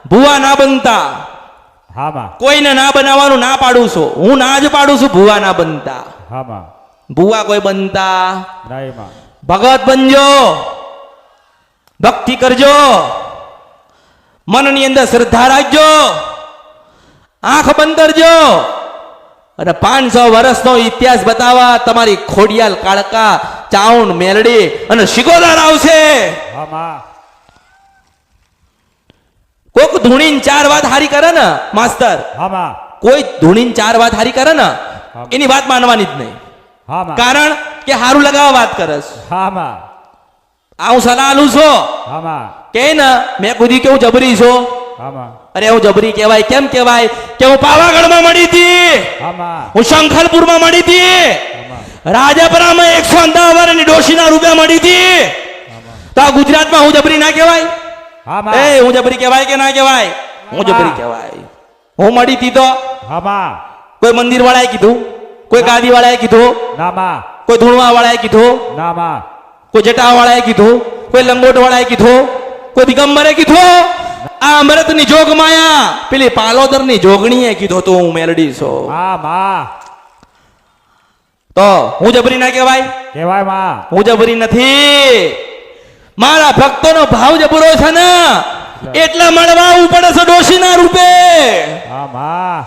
ભુવા ના બનતા. હા માં. કોઈને ના બનાવવાનું ના પાડું છું, હું ના જ પાડું છું. ભુવા ના બનતા. હા માં. ભુવા કોઈ બનતા નહીં માં. ભગત બનજો, ભક્તિ કરજો, મનની અંદર શ્રદ્ધા રાખજો, આંખ બંધ કરજો અને 500 વર્ષનો ઇતિહાસ બતાવવા તમારી ખોડિયાલ, કાળકા, ચાઉંડ, મેલડી અને શિકોદર આવશે. હા માં. કોક ધૂણીને 4 વાત હારી કરે ને માસ્તર, હા માં. કોઈ ધૂણીને 4 વાત હારી કરે ને એની વાત માનવાની જ નહીં. હા માં. કારણ કે હારું લગાવવા વાત કરસ. હા માં. આ હું સલાહ આલું છું હા માં. કે ને મેં કીધું કે હું જબરી છું. હા માં. અરે હું જબરી કહેવાય કેમ કહેવાય કે હું પાવાગઢમાં મળી હતી, હા માં. હું શંખલપુરમાં મળી હતી, રાજાપરામાં 150 વર્ષની ડોશીના રૂપિયા મળી હતી. તો આ ગુજરાતમાં હું જબરી ના કહેવાય? હા માં. એ હું જબરી કહેવાય કે ના કહેવાય? હું જબરી કહેવાય. હું મળી હતી તો હા માં. કોઈ મંદિર વાળાએ કીધું, કોઈ ગાદી વાળાએ કીધું, ના માં. કોઈ ધૂણવા વાળાએ કીધું, ના માં. કોઈ જટા વાળાએ કીધું, કોઈ લંગોટ વાળાએ કીધું, કોઈ દિગંબરે કીધું. આ અમૃતની જોગ માયા પેલી પાલોદરની જોગણીએ કીધું તો હું મેલડી છું. હા માં. તો હું જબરી ના કહેવાય? કહેવાય માં. હું જબરી નથી. મારા ભક્તોનો ભાવ જબરો છે ને એટલે મળવા આવવું પડે છે ડોશીના રૂપે. હા માં.